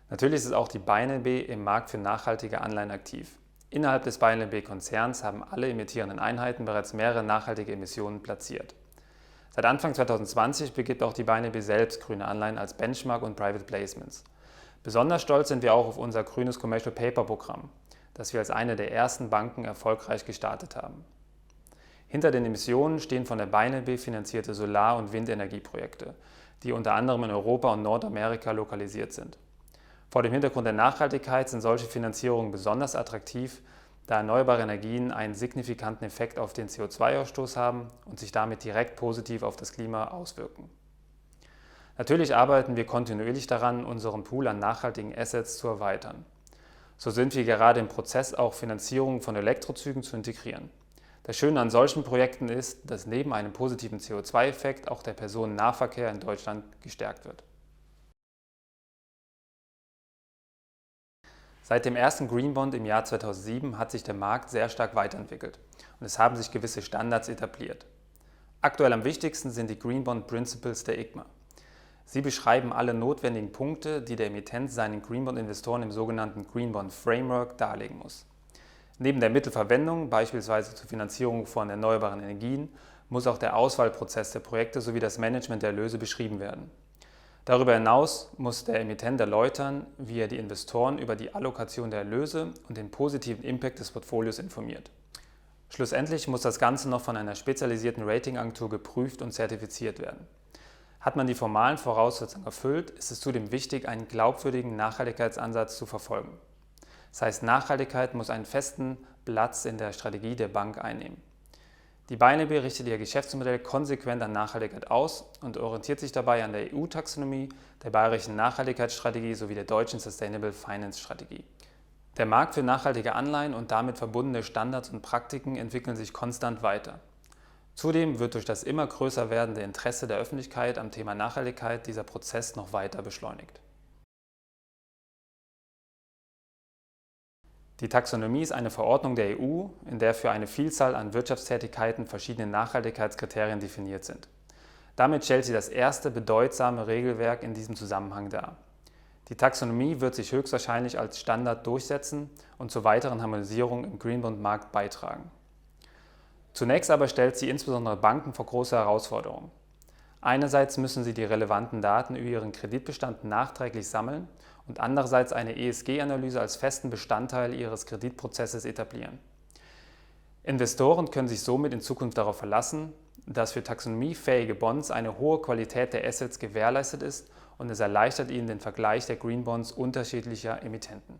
Natürlich ist auch die BioNLB im Markt für nachhaltige Anleihen aktiv. Innerhalb des BioNLB-Konzerns haben alle emittierenden Einheiten bereits mehrere nachhaltige Emissionen platziert. Seit Anfang 2020 begibt auch die BioNLB selbst grüne Anleihen als Benchmark und Private Placements. Besonders stolz sind wir auch auf unser grünes Commercial Paper Programm, das wir als eine der ersten Banken erfolgreich gestartet haben. Hinter den Emissionen stehen von der BioNLB finanzierte Solar- und Windenergieprojekte, die unter anderem in Europa und Nordamerika lokalisiert sind. Vor dem Hintergrund der Nachhaltigkeit sind solche Finanzierungen besonders attraktiv, da erneuerbare Energien einen signifikanten Effekt auf den CO2-Ausstoß haben und sich damit direkt positiv auf das Klima auswirken. Natürlich arbeiten wir kontinuierlich daran, unseren Pool an nachhaltigen Assets zu erweitern. So sind wir gerade im Prozess, auch Finanzierungen von Elektrozügen zu integrieren. Das Schöne an solchen Projekten ist, dass neben einem positiven CO2-Effekt auch der Personennahverkehr in Deutschland gestärkt wird. Seit dem ersten Green Bond im Jahr 2007 hat sich der Markt sehr stark weiterentwickelt und es haben sich gewisse Standards etabliert. Aktuell am wichtigsten sind die Green Bond Principles der ICMA. Sie beschreiben alle notwendigen Punkte, die der Emittent seinen Green Bond Investoren im sogenannten Green Bond Framework darlegen muss. Neben der Mittelverwendung, beispielsweise zur Finanzierung von erneuerbaren Energien, muss auch der Auswahlprozess der Projekte sowie das Management der Erlöse beschrieben werden. Darüber hinaus muss der Emittent erläutern, wie er die Investoren über die Allokation der Erlöse und den positiven Impact des Portfolios informiert. Schlussendlich muss das Ganze noch von einer spezialisierten Ratingagentur geprüft und zertifiziert werden. Hat man die formalen Voraussetzungen erfüllt, ist es zudem wichtig, einen glaubwürdigen Nachhaltigkeitsansatz zu verfolgen. Das heißt, Nachhaltigkeit muss einen festen Platz in der Strategie der Bank einnehmen. Die BioNLB richtet ihr Geschäftsmodell konsequent an Nachhaltigkeit aus und orientiert sich dabei an der EU-Taxonomie, der bayerischen Nachhaltigkeitsstrategie sowie der deutschen Sustainable Finance Strategie. Der Markt für nachhaltige Anleihen und damit verbundene Standards und Praktiken entwickeln sich konstant weiter. Zudem wird durch das immer größer werdende Interesse der Öffentlichkeit am Thema Nachhaltigkeit dieser Prozess noch weiter beschleunigt. Die Taxonomie ist eine Verordnung der EU, in der für eine Vielzahl an Wirtschaftstätigkeiten verschiedene Nachhaltigkeitskriterien definiert sind. Damit stellt sie das erste bedeutsame Regelwerk in diesem Zusammenhang dar. Die Taxonomie wird sich höchstwahrscheinlich als Standard durchsetzen und zur weiteren Harmonisierung im Green Bond Markt beitragen. Zunächst aber stellt sie insbesondere Banken vor große Herausforderungen. Einerseits müssen sie die relevanten Daten über ihren Kreditbestand nachträglich sammeln und andererseits eine ESG-Analyse als festen Bestandteil ihres Kreditprozesses etablieren. Investoren können sich somit in Zukunft darauf verlassen, dass für taxonomiefähige Bonds eine hohe Qualität der Assets gewährleistet ist und es erleichtert ihnen den Vergleich der Green Bonds unterschiedlicher Emittenten.